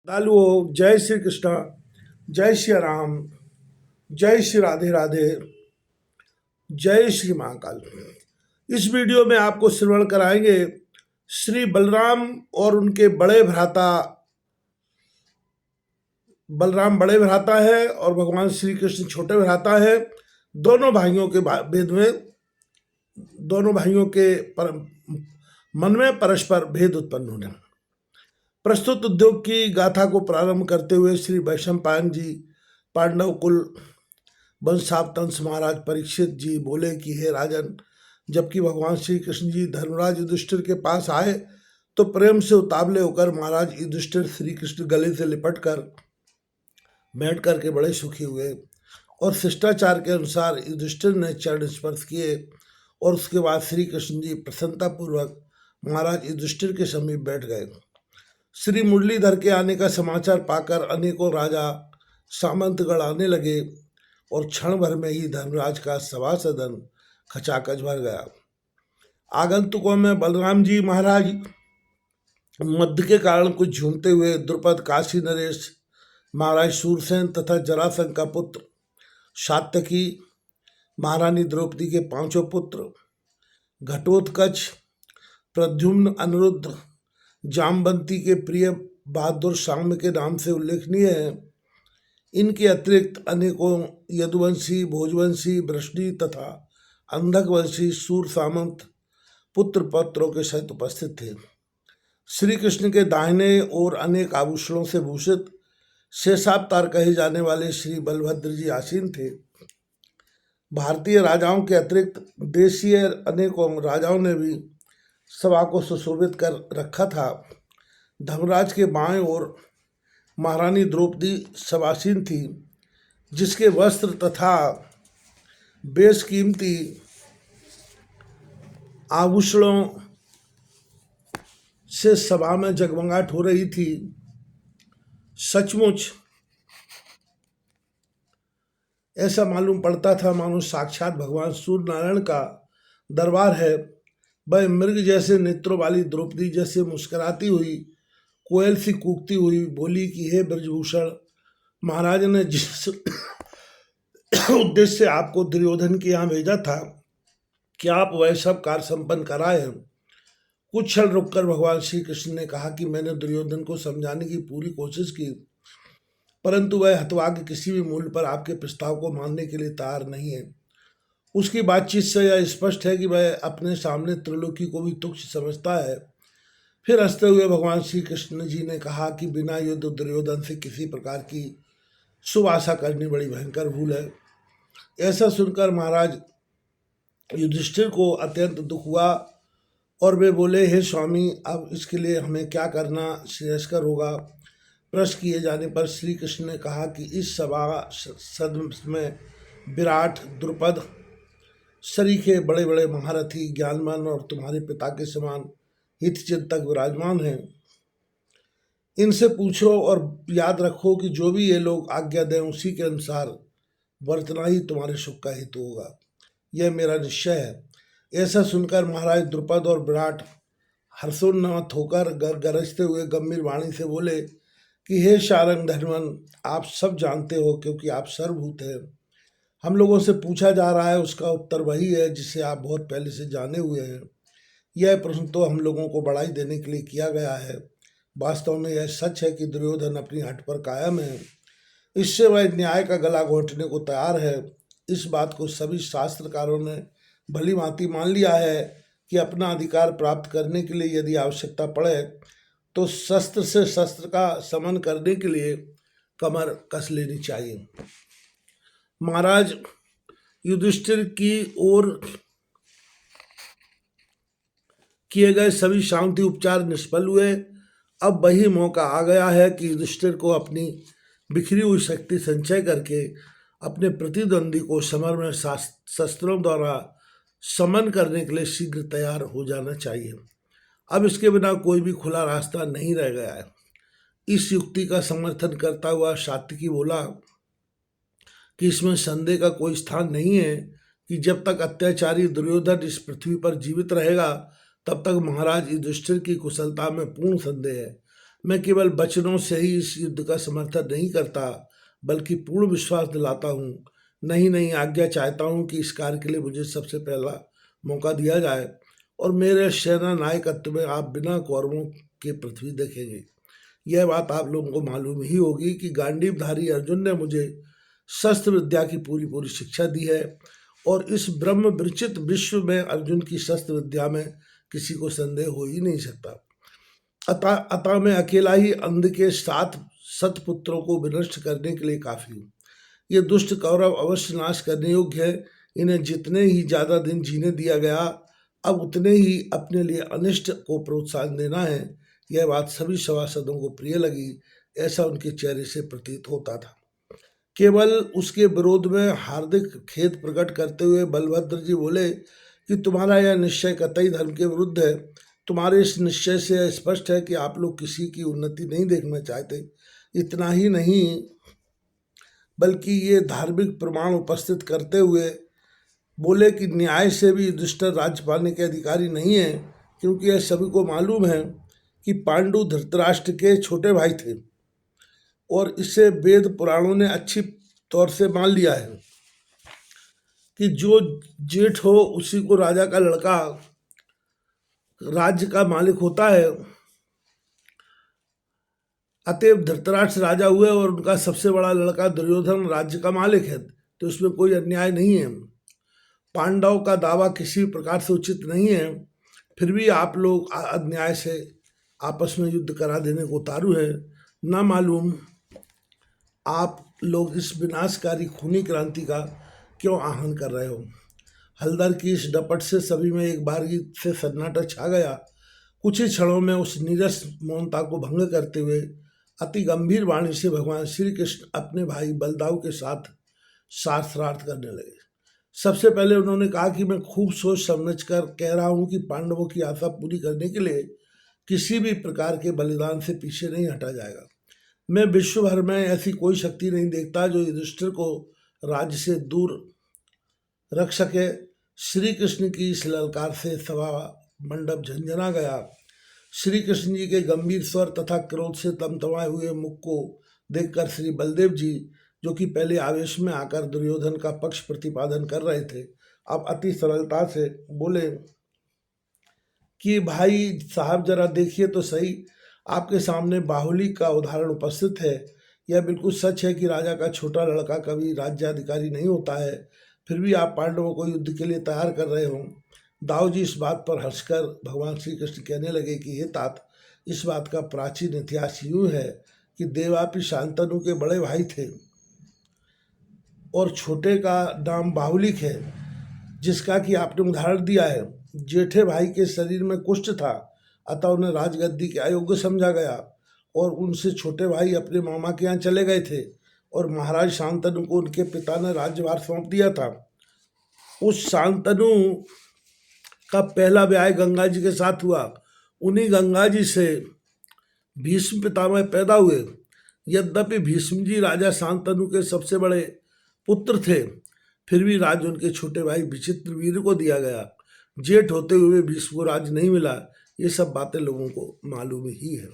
श्रद्धालुओं, जय श्री कृष्णा, जय श्री राम, जय श्री राधे राधे, जय श्री महाकाल। इस वीडियो में आपको श्रवण कराएंगे श्री बलराम और उनके बड़े भ्राता। बलराम बड़े भ्राता है और भगवान श्री कृष्ण छोटे भ्राता है। दोनों भाइयों के भेद में, दोनों भाइयों के मन में परस्पर भेद उत्पन्न होने। प्रस्तुत उद्योग की गाथा को प्रारंभ करते हुए श्री वैशंपायन जी पांडव कुल वंशावतंस महाराज परीक्षित जी बोले कि हे राजन, जबकि भगवान श्री कृष्ण जी धर्मराज युधिष्ठिर के पास आए तो प्रेम से उतावले होकर महाराज युधिष्ठिर श्री कृष्ण गले से लिपट कर बैठ करके बड़े सुखी हुए और शिष्टाचार के अनुसार युधिष्ठिर ने चरण स्पर्श किए और उसके बाद श्री कृष्ण जी प्रसन्नतापूर्वक महाराज युधिष्ठिर के समीप बैठ गए। श्री मुरलीधर के आने का समाचार पाकर अनेकों राजा सामंतगण आने लगे और क्षण भर में ही धर्मराज का सभा सदन खचाखच भर गया। आगंतुकों में बलराम जी महाराज मध्य के कारण कुछ झूमते हुए द्रुपद, काशी नरेश, महाराज सूरसेन तथा जरासंध का पुत्र सात्यकी, महारानी द्रौपदी के पांचों पुत्र घटोत्कच, प्रद्युम्न, अनिरुद्ध, जामवंती के प्रिय बहादुर शाम्य के नाम से उल्लेखनीय है। इनके अतिरिक्त अनेकों यदुवंशी, भोजवंशी, वृष्णि तथा अंधकवंशी सूर सामंत पुत्र पौत्रों के सहित उपस्थित थे। श्री कृष्ण के दाहिने ओर अनेक आभूषणों से भूषित शेषावतार कहे जाने वाले श्री बलभद्र जी आसीन थे। भारतीय राजाओं के अतिरिक्त देशीय अनेकों राजाओं ने भी सभा को सुशोभित कर रखा था। धर्मराज के बाएं ओर महारानी द्रौपदी सवासीन थी, जिसके वस्त्र तथा बेशकीमती आभूषणों से सभा में जगमगाहट हो रही थी। सचमुच ऐसा मालूम पड़ता था मानो साक्षात भगवान सूर्य नारायण का दरबार है। वह मृग जैसे नेत्रों वाली द्रौपदी जैसे मुस्कुराती हुई कोयल सी कूकती हुई बोली कि हे ब्रजभूषण, महाराज ने जिस उद्देश्य से आपको दुर्योधन के यहाँ भेजा था, क्या आप वह सब कार्य संपन्न कराए हैं? कुछ क्षण रुककर भगवान श्री कृष्ण ने कहा कि मैंने दुर्योधन को समझाने की पूरी कोशिश की, परंतु वह हतभाग्य किसी भी मूल्य पर आपके प्रस्ताव को मानने के लिए तैयार नहीं है। उसकी बातचीत से यह स्पष्ट है कि वह अपने सामने त्रिलोकी को भी तुच्छ समझता है। फिर हंसते हुए भगवान श्री कृष्ण जी ने कहा कि बिना युद्ध दुर्योधन से किसी प्रकार की शुभ आशा करनी बड़ी भयंकर भूल है। ऐसा सुनकर महाराज युधिष्ठिर को अत्यंत दुख हुआ और वे बोले, हे स्वामी, अब इसके लिए हमें क्या करना श्रेयस्कर होगा? प्रश्न किए जाने पर श्री कृष्ण ने कहा कि इस सभा सदन में विराट, द्रुपद, सरीखे बड़े बड़े महारथी, ज्ञानवान और तुम्हारे पिता के समान हितचिंतक विराजमान हैं। इनसे पूछो और याद रखो कि जो भी ये लोग आज्ञा दें उसी के अनुसार वर्तना ही तुम्हारे सुख का हेतु होगा। यह मेरा निश्चय है। ऐसा सुनकर महाराज द्रुपद और विराट हर्षोन्नत होकर गरजते हुए गंभीर वाणी से बोले कि हे शारंग धर्मन, आप सब जानते हो क्योंकि आप सर्वभूत हैं। हम लोगों से पूछा जा रहा है उसका उत्तर वही है जिसे आप बहुत पहले से जाने हुए हैं। यह प्रश्न तो हम लोगों को बढ़ाई देने के लिए किया गया है। वास्तव में यह सच है कि दुर्योधन अपनी हट पर कायम है। इससे वह न्याय का गला घोंटने को तैयार है। इस बात को सभी शास्त्रकारों ने भली भांति मान लिया है कि अपना अधिकार प्राप्त करने के लिए यदि आवश्यकता पड़े तो शस्त्र से शस्त्र का समन करने के लिए कमर कस लेनी चाहिए। महाराज युधिष्ठिर की ओर किए गए सभी शांति उपचार निष्फल हुए। अब वही मौका आ गया है कि युधिष्ठिर को अपनी बिखरी हुई शक्ति संचय करके अपने प्रतिद्वंदी को समर में शस्त्रों द्वारा समन करने के लिए शीघ्र तैयार हो जाना चाहिए। अब इसके बिना कोई भी खुला रास्ता नहीं रह गया है। इस युक्ति का समर्थन करता हुआ सात्यकी बोला कि इसमें संदेह का कोई स्थान नहीं है कि जब तक अत्याचारी दुर्योधन इस पृथ्वी पर जीवित रहेगा तब तक महाराज युधिष्ठिर की कुशलता में पूर्ण संदेह है। मैं केवल वचनों से ही इस युद्ध का समर्थन नहीं करता, बल्कि पूर्ण विश्वास दिलाता हूँ। नहीं नहीं, आज्ञा चाहता हूँ कि इस कार्य के लिए मुझे सबसे पहला मौका दिया जाए, और मेरे सेना नायकत्व में आप बिना कौरवों के पृथ्वी देखेंगे। यह बात आप लोगों को मालूम ही होगी कि गांडीवधारी अर्जुन ने मुझे शस्त्र विद्या की पूरी पूरी शिक्षा दी है, और इस ब्रह्म विरचित विश्व में अर्जुन की शस्त्र विद्या में किसी को संदेह हो ही नहीं सकता। अतः मैं अकेला ही अंध के 7 सतपुत्रों को विनष्ट करने के लिए काफी हूँ। ये दुष्ट कौरव अवश्य नाश करने योग्य है। इन्हें जितने ही ज्यादा दिन जीने दिया गया, अब उतने ही अपने लिए अनिष्ट को प्रोत्साहन देना है। यह बात सभी सभासदों को प्रिय लगी, ऐसा उनके चेहरे से प्रतीत होता था। केवल उसके विरोध में हार्दिक खेद प्रकट करते हुए बलभद्र जी बोले कि तुम्हारा यह निश्चय कतई धर्म के विरुद्ध है। तुम्हारे इस निश्चय से स्पष्ट है कि आप लोग किसी की उन्नति नहीं देखना चाहते। इतना ही नहीं, बल्कि ये धार्मिक प्रमाण उपस्थित करते हुए बोले कि न्याय से भी युधिष्ठिर राज्य पाने के अधिकारी नहीं है, क्योंकि यह सभी को मालूम है कि पांडु धृतराष्ट्र के छोटे भाई थे, और इसे वेद पुराणों ने अच्छी तौर से मान लिया है कि जो जेठ हो उसी को राजा का लड़का राज्य का मालिक होता है। अतएव धृतराष्ट्र राजा हुए और उनका सबसे बड़ा लड़का दुर्योधन राज्य का मालिक है, तो इसमें कोई अन्याय नहीं है। पांडव का दावा किसी प्रकार से उचित नहीं है, फिर भी आप लोग अन्याय से आपस में युद्ध करा देने को उतारू है। ना मालूम आप लोग इस विनाशकारी खूनी क्रांति का क्यों आह्वान कर रहे हो। हलदर की इस डपट से सभी में एक बारगी से सन्नाटा छा गया। कुछ ही क्षणों में उस नीरस मौनता को भंग करते हुए अति गंभीर वाणी से भगवान श्री कृष्ण अपने भाई बलदाऊ के साथ शास्त्रार्थ करने लगे। सबसे पहले उन्होंने कहा कि मैं खूब सोच समझ कर कह रहा हूँ कि पांडवों की आशा पूरी करने के लिए किसी भी प्रकार के बलिदान से पीछे नहीं हटा जाएगा। मैं विश्व भर में ऐसी कोई शक्ति नहीं देखता जो युधिष्ठिर को राज्य से दूर रख सके। श्री कृष्ण की इस ललकार से सभा मंडप झंझना गया। श्री कृष्ण जी के गंभीर स्वर तथा क्रोध से तमतमाए हुए मुख को देखकर श्री बलदेव जी, जो कि पहले आवेश में आकर दुर्योधन का पक्ष प्रतिपादन कर रहे थे, अब अति सरलता से बोले कि भाई साहब जरा देखिए तो सही, आपके सामने बाहुली का उदाहरण उपस्थित है। यह बिल्कुल सच है कि राजा का छोटा लड़का कभी राज्याधिकारी नहीं होता है, फिर भी आप पांडवों को युद्ध के लिए तैयार कर रहे हो। दाऊ जी इस बात पर हंसकर भगवान श्री कृष्ण कहने लगे कि हे तात, इस बात का प्राचीन इतिहास यूँ है कि देवापी शांतनु के बड़े भाई थे और छोटे का नाम बाहुलिक है, जिसका कि आपने उदाहरण दिया है। जेठे भाई के शरीर में कुष्ठ था, अतः उन्हें राजगद्दी के अयोग्य समझा गया और उनसे छोटे भाई अपने मामा के यहाँ चले गए थे, और महाराज शांतनु को उनके पिता ने राज्यभार सौंप दिया था। उस शांतनु का पहला ब्याह गंगा जी के साथ हुआ। उन्हीं गंगा जी से भीष्म पितामह पैदा हुए। यद्यपि भीष्म जी राजा शांतनु के सबसे बड़े पुत्र थे, फिर भी राज्य उनके छोटे भाई विचित्रवीर्य को दिया गया। जेठ होते हुए भीष्म को राज्य नहीं मिला। ये सब बातें लोगों को मालूम ही है।